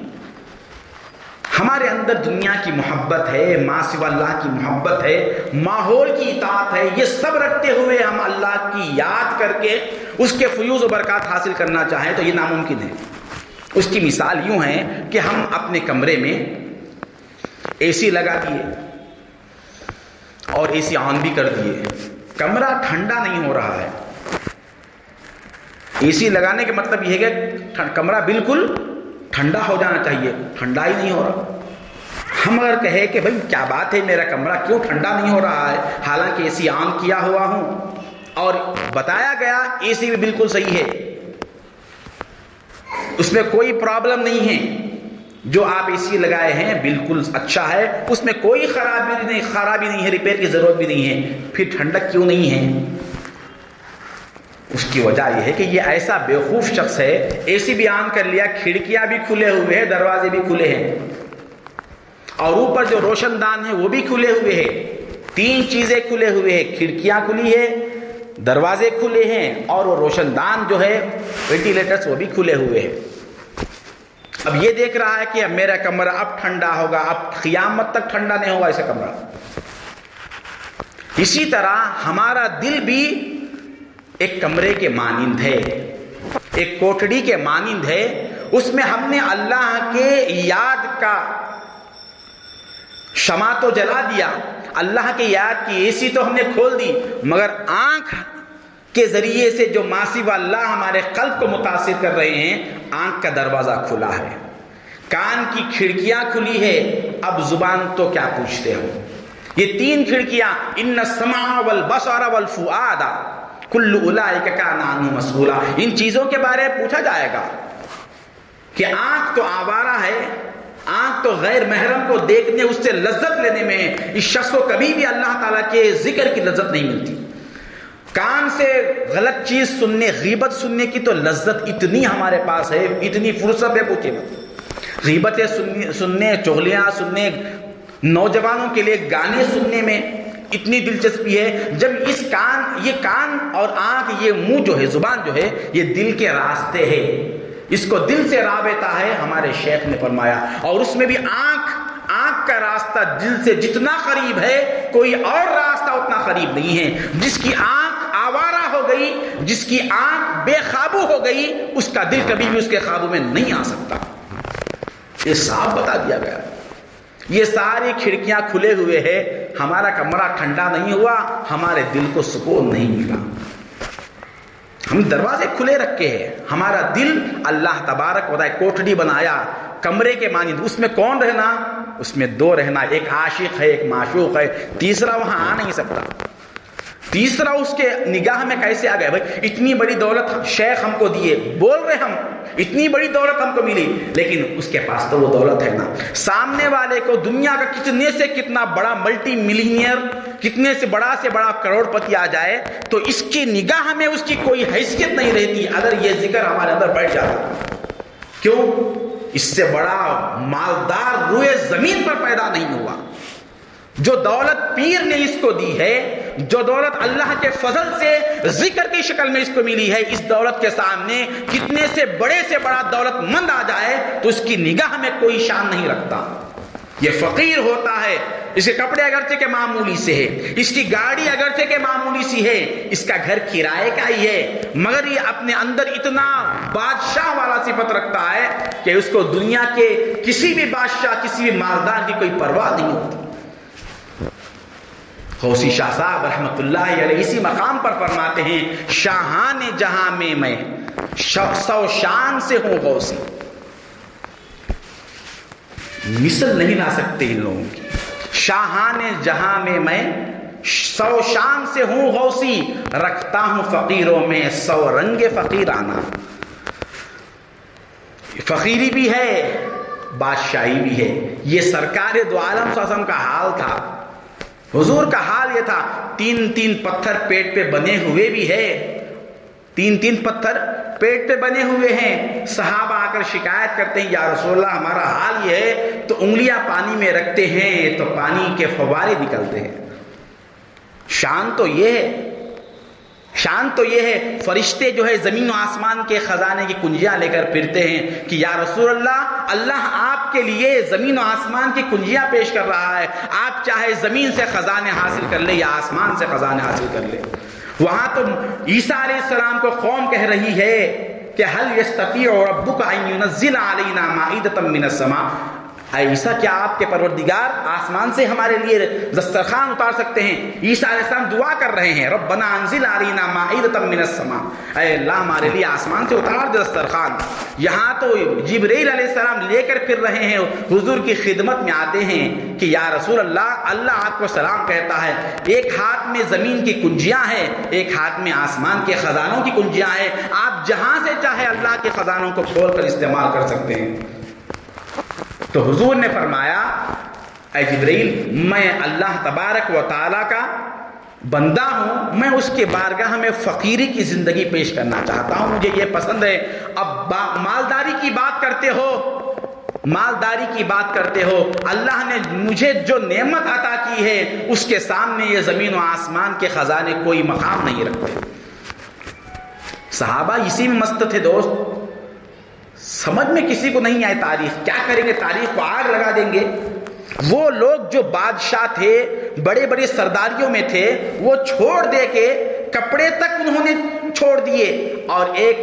ہمارے اندر دنیا کی محبت ہے، ما سوا اللہ کی محبت ہے، ماحول کی اطاعت ہے. یہ سب رکھتے ہوئے ہم اللہ کی یاد کر کے اس کے فیوز و برکات حاصل کرنا چاہیں تو یہ ناممکن ہے. اس کی مثال یوں ہے کہ ہم اپنے کمرے میں اے سی لگا دیے اور اے سی آن بھی کر دیے، کمرہ ٹھنڈا نہیں ہو رہا ہے. اے سی لگانے کا مطلب یہ ہے کہ کمرہ بالکل ٹھنڈا ہو جانا چاہیے، ٹھنڈا ہی نہیں ہو رہا. ہم اگر کہیں کہ بھئی کیا بات ہے، میرا کمرہ کیوں ٹھنڈا نہیں ہو رہا ہے، حالانکہ اے سی آن کیا ہوا ہوں اور بتایا گیا اے سی بھی بالکل صحیح ہے، اس میں کوئی پرابلم نہیں ہے، جو آپ اے سی لگائے ہیں بالکل اچھا ہے، اس میں کوئی خرابی نہیں ہے، ریپیئر کی ضرورت بھی نہیں ہے، پھر ٹھنڈک کیوں نہیں ہے؟ اس کی وجہ یہ ہے کہ یہ ایسا بیوقوف شخص ہے، اے سی بھی آن کر لیا، کھڑکیاں بھی کھلے ہوئے ہیں، دروازے بھی کھلے ہیں، اور اوپر جو روشن دان ہے وہ بھی کھلے ہوئے ہیں. 3 چیزیں کھلے ہوئے ہیں، کھڑکیاں کھلی ہے، دروازے کھلے ہیں، اور وہ روشن دان جو ہے وینٹیلیٹرز وہ بھی کھلے ہوئے ہیں. اب یہ دیکھ رہا ہے کہ اب میرا کمرہ اب ٹھنڈا ہوگا، اب قیامت تک ٹھنڈا نہیں ہوگا ایسا کمرہ. اسی طرح ہمارا دل بھی ایک کمرے کے مانند ہے، ایک کوٹڑی کے مانند ہے. اس میں ہم نے اللہ کے یاد کا شمع تو جلا دیا، اللہ کے یاد کی اے سی تو ہم نے کھول دی، مگر آنکھ کے ذریعے سے جو ماسی و اللہ ہمارے قلب کو متاثر کر رہے ہیں، آنکھ کا دروازہ کھلا ہے، کان کی کھڑکیاں کھلی ہے. اب زبان تو کیا پوچھتے ہو. یہ 3 کھڑکیاں، ان السمع والبصر والفؤاد کل اولئک کان عنہ مسئولا، ان چیزوں کے بارے میں پوچھا جائے گا. کہ آنکھ تو آوارہ ہے، آنکھ تو غیر محرم کو دیکھنے، اس سے لذت لینے میں اس شخص کو کبھی بھی اللہ تعالیٰ کے ذکر کی لذت نہیں ملتی. کان سے غلط چیز سننے، غیبت سننے کی تو لذت اتنی ہمارے پاس ہے، اتنی فرصت ہے پوچھے مت. غیبتیں سننے، چغلیاں سننے، نوجوانوں کے لیے گانے سننے میں اتنی دلچسپی ہے. جب یہ کان اور آنکھ، یہ منہ جو ہے، زبان جو ہے، یہ دل کے راستے ہے. اس کو دل سے رابطہ ہے، ہمارے شیخ نے فرمایا، اور اس میں بھی آنکھ کا راستہ دل سے جتنا قریب ہے کوئی اور راستہ اتنا قریب نہیں ہے۔ جس کی آنکھ آوارہ ہو گئی، جس کی آنکھ بے قابو ہو گئی، اس کا دل کبھی بھی اس کے قابو میں نہیں آ سکتا۔ یہ صاف بتا دیا گیا۔ یہ ساری کھڑکیاں کھلے ہوئے ہیں، ہمارا کمرہ ٹھنڈا نہیں ہوا، ہمارے دل کو سکون نہیں ملا۔ ہم دروازے کھلے رکھے ہیں، ہمارا دل اللہ تبارک و تعالی کوٹڑی بنایا کمرے کے مانند، اس میں کون رہنا؟ اس میں دو رہنا، ایک عاشق ہے، ایک معشوق ہے، تیسرا وہاں آ نہیں سکتا۔ تیسرا اس کے نگاہ میں کیسے آ گیا؟ بھائی اتنی بڑی دولت شیخ ہم کو دیے، بول رہے ہم اتنی بڑی دولت ہم کو ملی، لیکن اس کے پاس تو وہ دولت ہے نا۔ سامنے والے کو دنیا کا کتنے سے کتنا بڑا ملٹی ملینئر، کتنے سے بڑا کروڑ پتی آ جائے تو اس کی نگاہ میں اس کی کوئی حیثیت نہیں رہتی اگر یہ ذکر ہمارے اندر بیٹھ جاتا۔ کیوں؟ اس سے بڑا مالدار روئے زمین پر پیدا نہیں ہوا۔ جو دولت پیر نے اس کو دی ہے، جو دولت اللہ کے فضل سے ذکر کی شکل میں اس کو ملی ہے، اس دولت کے سامنے کتنے سے بڑا دولت مند آ جائے تو اس کی نگاہ میں کوئی شان نہیں رکھتا۔ یہ فقیر ہوتا ہے، اس کے کپڑے اگرچہ کے معمولی سے ہے، اس کی گاڑی اگرچہ کے معمولی سی ہے، اس کا گھر کرائے کا ہی ہے، مگر یہ اپنے اندر اتنا بادشاہ والا صفت رکھتا ہے کہ اس کو دنیا کے کسی بھی بادشاہ، کسی بھی مالدار کی کوئی پرواہ نہیں ہوتی۔ غوثی شاہ صاحب رحمت اللہ علیہ اسی مقام پر فرماتے ہیں، شاہان جہاں میں 100 شان سے ہوں غوثی۔ مثل نہیں لا سکتے ان لوگوں کی۔ شاہان جہاں میں 100 شان سے ہوں غوثی، رکھتا ہوں فقیروں میں 100 رنگ فقیرانہ۔ فقیری بھی ہے، بادشاہی بھی ہے۔ یہ سرکار دو عالم صلی اللہ علیہ وسلم کا حال تھا۔ حضور کا حال یہ تھا، 3 پتھر پیٹ پہ بنے ہوئے بھی ہے، 3 پتھر پیٹ پہ بنے ہوئے ہیں۔ صحابہ آ کر شکایت کرتے ہیں، یا رسول اللہ ہمارا حال یہ ہے، تو انگلیاں پانی میں رکھتے ہیں تو پانی کے فوارے نکلتے ہیں۔ شان تو یہ ہے، شان تو یہ ہے، فرشتے جو ہے زمین و آسمان کے خزانے کی کنجیاں لے کر پھرتے ہیں کہ یا رسول اللہ، اللہ آپ کے لیے زمین و آسمان کی کنجیاں پیش کر رہا ہے، آپ چاہے زمین سے خزانے حاصل کر لے یا آسمان سے خزانے حاصل کر لے۔ وہاں تو عیسیٰ علیہ السلام کو قوم کہہ رہی ہے کہ هل يستطيع ربك ان ينزل علينا مائدة من السماء، اے عیسیٰ کیا آپ کے پروردگار آسمان سے ہمارے لیے دسترخوان اتار سکتے ہیں؟ عیسیٰ علیہ السلام دعا کر رہے ہیں، ربنا انزل علینا مائدۃ من السماء، اے اللہ ہمارے لیے آسمان سے اتار دے دسترخوان۔ یہاں تو جبرائیل علیہ السلام لے کر پھر رہے ہیں، حضور کی خدمت میں آتے ہیں کہ یا رسول اللہ، اللہ آپ کو سلام کہتا ہے، ایک ہاتھ میں زمین کی کنجیاں ہیں، ایک ہاتھ میں آسمان کے خزانوں کی کنجیاں ہیں، آپ جہاں سے چاہے اللہ کے خزانوں کو کھول کر استعمال کر سکتے ہیں۔ تو حضور نے فرمایا، اے جبرائیل، میں اللہ تبارک و تعالیٰ کا بندہ ہوں، میں اس کے بارگاہ میں فقیری کی زندگی پیش کرنا چاہتا ہوں، مجھے یہ پسند ہے۔ اب مالداری کی بات کرتے ہو، مالداری کی بات کرتے ہو، اللہ نے مجھے جو نعمت عطا کی ہے اس کے سامنے یہ زمین و آسمان کے خزانے کوئی مقام نہیں رکھتے۔ صحابہ اسی میں مست تھے دوست، سمجھ میں کسی کو نہیں آئے تاریخ، کیا کریں گے، تاریخ کو آگ لگا دیں گے۔ وہ لوگ جو بادشاہ تھے، بڑے بڑے سرداریوں میں تھے، وہ چھوڑ دے کے کپڑے تک انہوں نے چھوڑ دیے اور ایک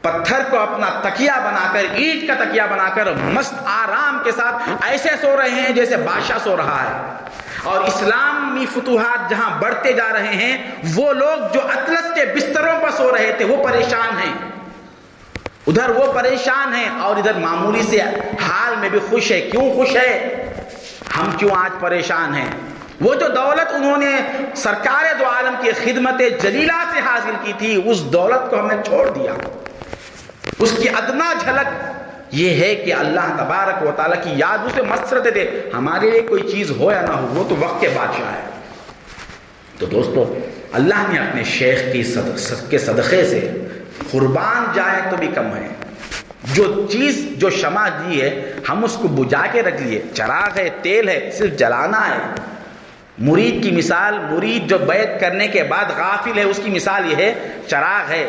پتھر کو اپنا تکیہ بنا کر، اینٹ کا تکیہ بنا کر مست آرام کے ساتھ ایسے سو رہے ہیں جیسے بادشاہ سو رہا ہے۔ اور اسلامی فتوحات جہاں بڑھتے جا رہے ہیں، وہ لوگ جو اطلس کے بستروں پر سو رہے تھے وہ پریشان ہیں، ادھر وہ پریشان ہیں اور ادھر معمولی سے حال میں بھی خوش ہے۔ کیوں خوش ہے؟ ہم کیوں آج پریشان ہیں؟ وہ جو دولت انہوں نے سرکار دو عالم کی خدمت جلیلہ سے حاصل کی تھی، اس دولت کو ہم نے چھوڑ دیا۔ اس کی ادنا جھلک یہ ہے کہ اللہ تبارک و تعالیٰ کی یاد اسے مسرت دے، ہمارے لیے کوئی چیز ہو یا نہ ہو، وہ تو وقت کے بادشاہ ہے۔ تو دوستو، اللہ نے اپنے شیخ کے صدقے سے قربان جائے تو بھی کم ہے۔ جو چیز، جو شمع دی ہے، ہم اس کو بجھا کے رکھ لیے، چراغ ہے، تیل ہے، صرف جلانا ہے۔ مرید کی مثال، مرید جو بیعت کرنے کے بعد غافل ہے، اس کی مثال یہ ہے، چراغ ہے،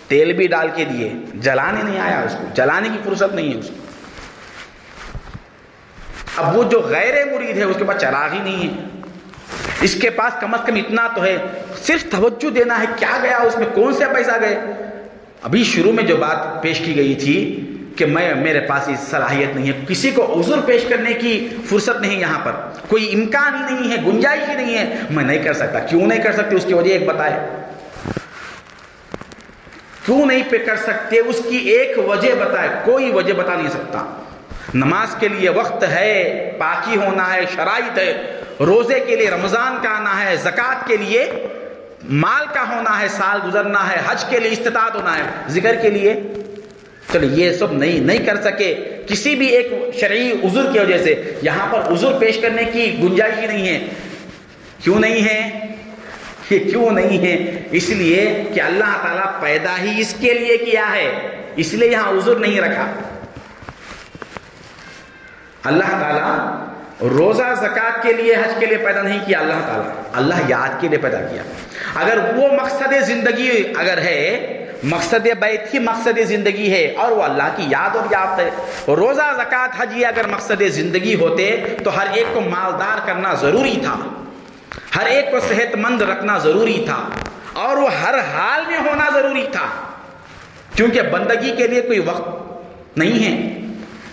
تیل بھی ڈال کے دیے، جلانے نہیں آیا اس کو، جلانے کی فرصت نہیں ہے اس کو۔ اب وہ جو غیر مرید ہے اس کے پاس چراغ ہی نہیں ہے، اس کے پاس کم از کم اتنا تو ہے، صرف توجہ دینا ہے کیا گیا اس میں، کون سے پیسہ گئے۔ ابھی شروع میں جو بات پیش کی گئی تھی کہ میرے پاس یہ صلاحیت نہیں ہے، کسی کو عذر پیش کرنے کی فرصت نہیں، یہاں پر کوئی امکان ہی نہیں ہے، گنجائش ہی نہیں ہے، میں نہیں کر سکتا۔ کیوں نہیں کر سکتے؟ اس کی وجہ ایک بتائے، کیوں نہیں کر سکتے اس کی ایک وجہ بتائے، کوئی وجہ بتا نہیں سکتا۔ نماز کے لیے وقت ہے، پاکی ہونا ہے، شرائط ہے، روزے کے لیے رمضان کا آنا ہے، زکوٰۃ کے لیے مال کا ہونا ہے، سال گزرنا ہے، حج کے لیے استطاعت ہونا ہے، ذکر کے لیے چلو یہ سب نہیں کر سکے کسی بھی ایک شرعی عذر کی وجہ سے، یہاں پر عذر پیش کرنے کی گنجائش ہی نہیں ہے۔ کیوں نہیں ہے؟ یہ کیوں نہیں ہے؟ اس لیے کہ اللہ تعالیٰ پیدا ہی اس کے لیے کیا ہے، اس لیے یہاں عذر نہیں رکھا۔ اللہ تعالیٰ روزہ زکوٰۃ کے لیے، حج کے لیے پیدا نہیں کیا، اللہ یاد کے لیے پیدا کیا۔ اگر وہ مقصد زندگی اگر ہے، مقصد بیت ہی مقصد زندگی ہے اور وہ اللہ کی یاد اور یافت ہے، روزہ زکوٰۃ حج یہ اگر مقصد زندگی ہوتے تو ہر ایک کو مالدار کرنا ضروری تھا، ہر ایک کو صحت مند رکھنا ضروری تھا، اور وہ ہر حال میں ہونا ضروری تھا، کیونکہ بندگی کے لیے کوئی وقت نہیں ہے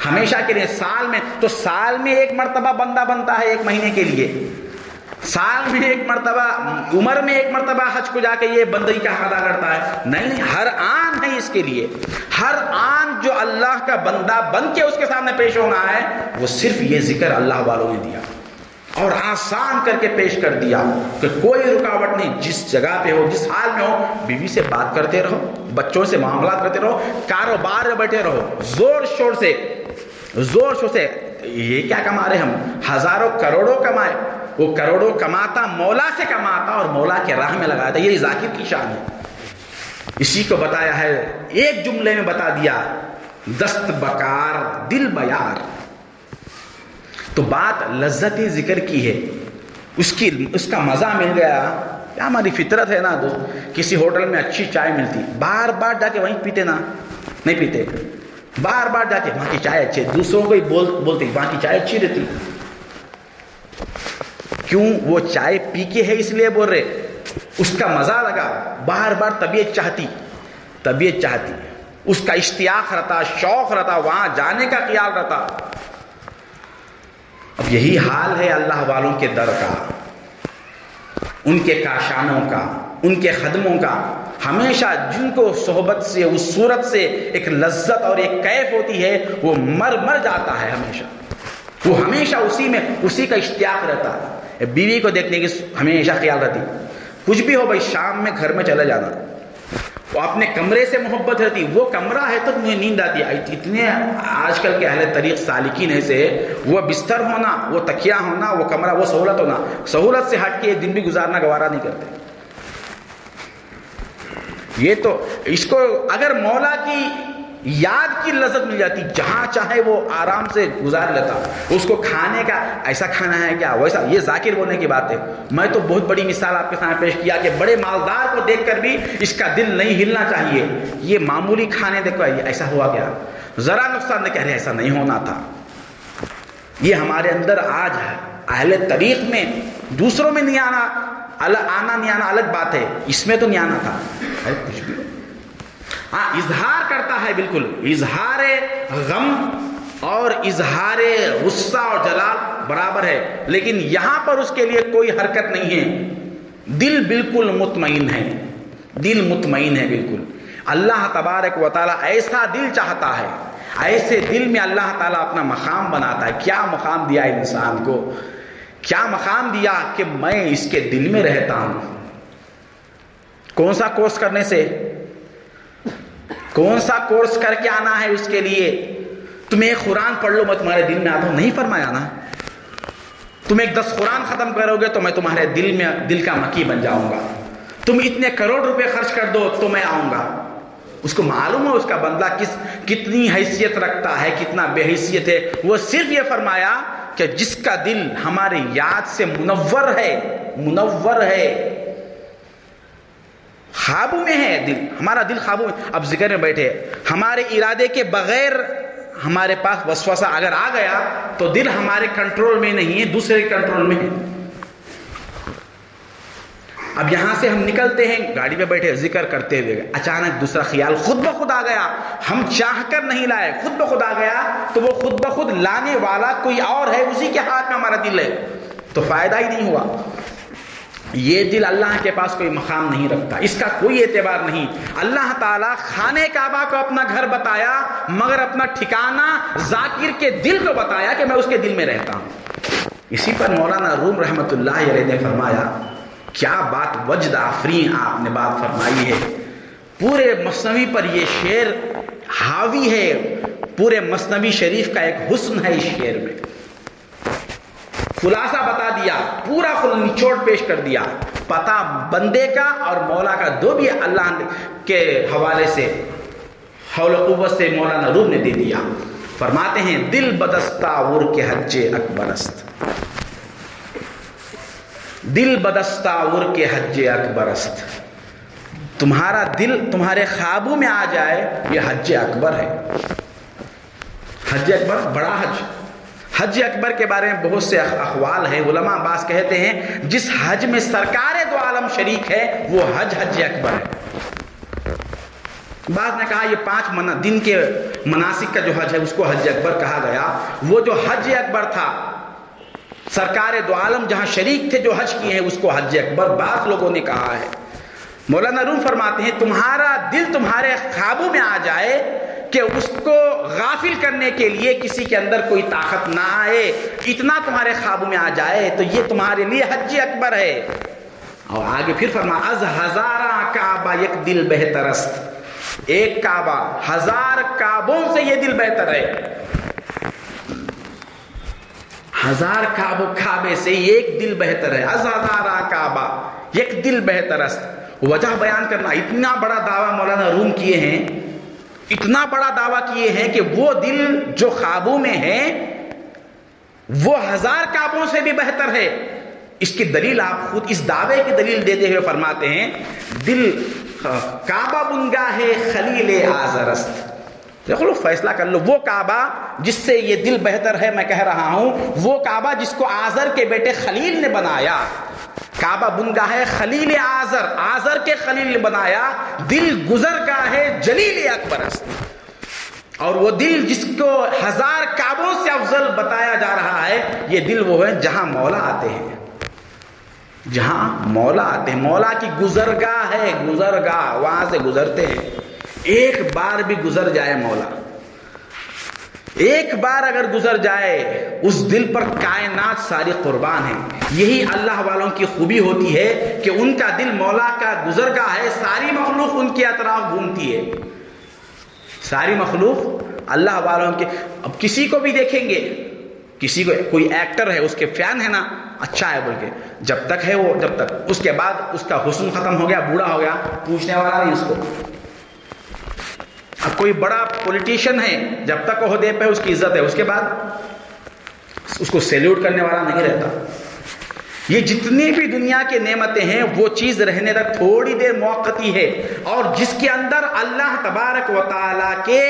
ہمیشہ کے لیے۔ سال میں ایک مرتبہ بندہ بنتا ہے، ایک مہینے کے لیے، سال میں ایک مرتبہ، عمر میں ایک مرتبہ حج کو جا کے یہ بندگی کا حق ادا کرتا ہے، نہیں، ہر آن ہے اس کے لیے۔ ہر آن جو اللہ کا بندہ بن کے اس کے سامنے پیش ہونا ہے، وہ صرف یہ ذکر اللہ والوں نے دیا اور آسان کر کے پیش کر دیا کہ کوئی رکاوٹ نہیں، جس جگہ پہ ہو، جس حال میں ہو، بیوی سے بات کرتے رہو، بچوں سے معاملات کرتے رہو، کاروبار میں بیٹھے رہو، زور شور سے یہ کیا کما رہے ہم، ہزاروں کروڑوں کمائے، وہ کروڑوں کماتا مولا سے کماتا اور مولا کے راہ میں لگایا تھا۔ یہ ذاکر کی شان ہے، اسی کو بتایا ہے، ایک جملے میں بتا دیا، دست بکار دل بیار۔ تو بات لذت ذکر کی ہے، اس کا مزہ مل گیا۔ کیا ہماری فطرت ہے نا دوست، کسی ہوٹل میں اچھی چائے ملتی، بار بار جا کے وہیں پیتے نا، نہیں پیتے، بار بار جا کے وہاں کی چائے اچھی، دوسروں کو ہی بولتے وہاں کی چائے اچھی رہتی۔ کیوں؟ وہ چائے پی کے ہے اس لیے بول رہے، اس کا مزہ لگا، بار بار طبیعت چاہتی، اس کا اشتیاق رہتا، شوق رہتا، وہاں جانے کا خیال رہتا۔ اب یہی حال ہے اللہ والوں کے در کا، ان کے کاشانوں کا، ان کے خدموں کا۔ ہمیشہ جن کو صحبت سے، اس صورت سے ایک لذت اور ایک کیف ہوتی ہے، وہ مر جاتا ہے، وہ ہمیشہ اسی کا اشتیاق رہتا ہے۔ بیوی کو دیکھنے کی ہمیشہ خیال رہتی، کچھ بھی ہو بھائی شام میں گھر میں چلے جانا، وہ اپنے کمرے سے محبت رہتی، وہ کمرہ ہے تو مجھے نیند آتی ہے۔ اتنے آج کل کے اہل طریق سالکین ایسے، وہ بستر ہونا، وہ تکیہ ہونا، وہ کمرہ، وہ سہولت ہونا، سہولت سے ہٹ کے ایک دن بھی گزارنا گوارا نہیں کرتے۔ یہ تو اس کو اگر مولا کی یاد کی لذت مل جاتی، جہاں چاہے وہ آرام سے گزار لیتا، اس کو کھانے کا ایسا کھانا ہے کیا ویسا، یہ ذاکر بولنے کی بات ہے۔ میں تو بہت بڑی مثال آپ کے سامنے پیش کیا کہ بڑے مالدار کو دیکھ کر بھی اس کا دل نہیں ہلنا چاہیے، یہ معمولی کھانے دیکھو ایسا ہوا کیا، ذرا نقصان نہیں، کہہ رہے ایسا نہیں ہونا تھا۔ یہ ہمارے اندر آج ہے، اہل طریق میں، دوسروں میں نہیں آنا، آنا نہیں آنا الگ بات ہے، اس میں تو نہیں آنا تھا۔ کچھ بھی ہاں اظہار کرتا ہے، بالکل اظہار غم اور اظہار غصہ اور جلال برابر ہے، لیکن یہاں پر اس کے لیے کوئی حرکت نہیں ہے، دل بالکل مطمئن ہے، دل مطمئن ہے بالکل۔ اللہ تبارک و تعالیٰ ایسا دل چاہتا ہے، ایسے دل میں اللہ تعالیٰ اپنا مقام بناتا ہے۔ کیا مقام دیا انسان کو، کیا مقام دیا کہ میں اس کے دل میں رہتا ہوں۔ کون سا کورس کرنے سے، کون سا کورس کر کے آنا ہے اس کے لیے، تم ایک قرآن پڑھ لو میں تمہارے دل میں آتا ہوں، نہیں فرمایا نا۔ تم ایک 10 قرآن ختم کرو گے تو میں تمہارے دل میں دل کا مکی بن جاؤں گا۔ تم اتنے کروڑ روپے خرچ کر دو تو میں آؤں گا۔ اس کو معلوم ہے اس کا بندہ کتنی حیثیت رکھتا ہے، کتنا بے حیثیت ہے۔ وہ صرف یہ فرمایا کہ جس کا دل ہمارے یاد سے منور ہے، خوابوں میں ہے دل، ہمارا دل خوابوں میں. اب ذکر میں بیٹھے، ہمارے ارادے کے بغیر ہمارے پاس وسوسہ اگر آ گیا تو دل ہمارے کنٹرول میں نہیں ہے، دوسرے کے کنٹرول میں ہے. اب یہاں سے ہم نکلتے ہیں، گاڑی پہ بیٹھے ذکر کرتے ہوئے، اچانک دوسرا خیال خود بخود آ گیا، ہم چاہ کر نہیں لائے، خود بخود آ گیا، تو وہ خود بخود لانے والا کوئی اور ہے، اسی کے ہاتھ میں ہمارا دل ہے، تو فائدہ ہی نہیں ہوا. یہ دل اللہ کے پاس کوئی مقام نہیں رکھتا، اس کا کوئی اعتبار نہیں. اللہ تعالیٰ خانہ کعبہ کو اپنا گھر بتایا، مگر اپنا ٹھکانہ ذاکر کے دل کو بتایا کہ میں اس کے دل میں رہتا ہوں. اسی پر مولانا روم رحمۃ اللہ علیہ نے فرمایا، کیا بات وجد آفرین آپ نے بات فرمائی ہے. پورے مثنوی پر یہ شعر حاوی ہے، پورے مثنوی شریف کا ایک حسن ہے اس شعر میں. خلاصہ بتا دیا، پورا نچوڑ پیش کر دیا، پتہ بندے کا اور مولا کا دو بھی اللہ کے حوالے سے حول و قوت سے مولانا روم نے دے دیا. فرماتے ہیں دل بدستاور کے حج اکبر است، دل بدستاور کے حج اکبر است. تمہارا دل تمہارے خوابوں میں آ جائے، یہ حج اکبر ہے. حج اکبر بڑا حج. حج اکبر کے بارے میں بہت سے اقوال ہیں. علماء بعض کہتے ہیں جس حج میں سرکار دو عالم شریک ہے وہ حج اکبر ہے. بعض نے کہا یہ 5 دن کے مناسک کا جو حج ہے اس کو حج اکبر کہا گیا. وہ جو حج اکبر تھا، سرکار دو عالم جہاں شریک تھے جو حج کیے ہیں اس کو حج اکبر بعض لوگوں نے کہا ہے. مولانا روم فرماتے ہیں تمہارا دل تمہارے خوابوں میں آ جائے کہ اس کو غافل کرنے کے لیے کسی کے اندر کوئی طاقت نہ آئے، اتنا تمہارے خوابوں میں آ جائے تو یہ تمہارے لیے حج اکبر ہے. اور آگے پھر فرما از ہزارہ کعبہ یک دل بہتر است، ایک کعبہ 1000 کعبوں سے یہ دل بہتر ہے. 1000 کعبے سے ایک دل بہتر ہے. از ہزارہ کعبہ یک دل بہتر است. وجہ بیان کرنا، اتنا بڑا دعویٰ مولانا روم کیے ہیں، اتنا بڑا دعویٰ کیے ہیں کہ وہ دل جو خوابوں میں ہے وہ 1000 کعبوں سے بھی بہتر ہے. اس کی دلیل آپ خود اس دعوے کی دلیل دیتے ہوئے فرماتے ہیں دل کعبہ بنگاہ خلیل آزر است. دیکھو لو، فیصلہ کر لو، وہ کعبہ جس سے یہ دل بہتر ہے میں کہہ رہا ہوں، وہ کعبہ جس کو آزر کے بیٹے خلیل نے بنایا. کعبہ بنگاہ خلیل آزر، آزر کے خلیل نے بنایا. دل گزرگاہ جلیل اکبر است. اور وہ دل جس کو 1000 کعبوں سے افضل بتایا جا رہا ہے، یہ دل وہ ہے جہاں مولا آتے ہیں، جہاں مولا آتے ہیں. مولا کی گزرگاہ ہے، گزرگاہ، وہاں سے گزرتے ہیں. ایک بار بھی گزر جائے مولا، ایک بار اگر گزر جائے اس دل پر کائنات ساری قربان ہے. یہی اللہ والوں کی خوبی ہوتی ہے کہ ان کا دل مولا کا گزرگاہ ہے. ساری مخلوق ان کے اطراف گھومتی ہے، ساری مخلوق اللہ والوں کے. اب کسی کو بھی دیکھیں گے، کسی کو کوئی ایکٹر ہے، اس کے فین ہے نا، اچھا ہے بول کے، جب تک ہے وہ، جب تک اس کے بعد اس کا حسن ختم ہو گیا، بوڑھا ہو گیا، پوچھنے والا نہیں اس کو. اب کوئی بڑا پولیٹیشین ہے، جب تک عہدے پہ اس کی عزت ہے، اس کے بعد اس کو سیلیوٹ کرنے والا نہیں رہتا. یہ جتنی بھی دنیا کی نعمتیں ہیں وہ چیز رہنے تک تھوڑی دیر موقتی ہے، اور جس کے اندر اللہ تبارک و تعالیٰ کے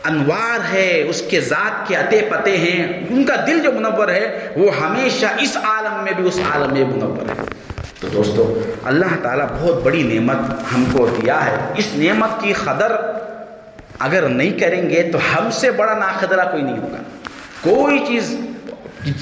انوار ہے، اس کے ذات کے عطے پتے ہیں، ان کا دل جو منور ہے وہ ہمیشہ اس عالم میں بھی اس عالم میں منور ہے. تو دوستو، اللہ تعالیٰ بہت بڑی نعمت ہم کو دیا ہے. اس نعمت کی قدر اگر نہیں کریں گے تو ہم سے بڑا ناقدرہ کوئی نہیں ہوگا. کوئی چیز،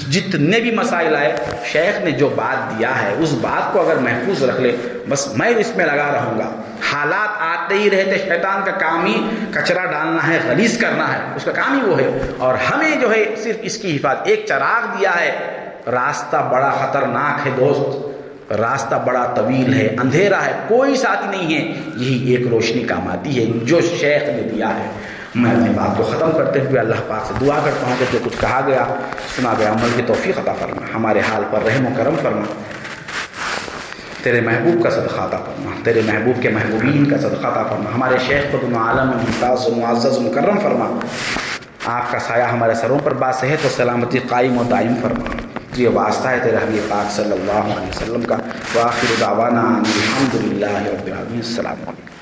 جتنے بھی مسائل آئے، شیخ نے جو بات دیا ہے اس بات کو اگر محفوظ رکھ لے، بس میں اس میں لگا رہوں گا. حالات آتے ہی رہتے، شیطان کا کام ہی کچرا ڈالنا ہے، غلیظ کرنا ہے، اس کا کام ہی وہ ہے. اور ہمیں جو ہے صرف اس کی حفاظت. ایک چراغ دیا ہے، راستہ بڑا خطرناک ہے دوست، راستہ بڑا طویل ہے، اندھیرا ہے، کوئی ساتھی نہیں ہے. یہی ایک روشنی کام آتی ہے جو شیخ نے دیا ہے. میں اپنی بات کو ختم کرتے ہوئے اللہ پاک سے دعا کرتا ہوں کہ جو کچھ کہا گیا سنا گیا عمل کی توفیق عطا فرما، ہمارے حال پر رحم و کرم فرما، تیرے محبوب کا صدقہ عطا فرما، تیرے محبوب کے محبوبین کا صدقہ عطا فرما. ہمارے شیخ کو دونوں عالم میں ممتاز و معزز و مکرم فرما. آپ کا سایہ ہمارے سروں پر باصحت و سلامتی قائم و دائم فرما. یہ واسطہ ہے تیرے حبیب پاک صلی اللہ علیہ وسلم کا۔ وآخر دعوانا الحمدللہ رب العالمین۔ السلام علیکم۔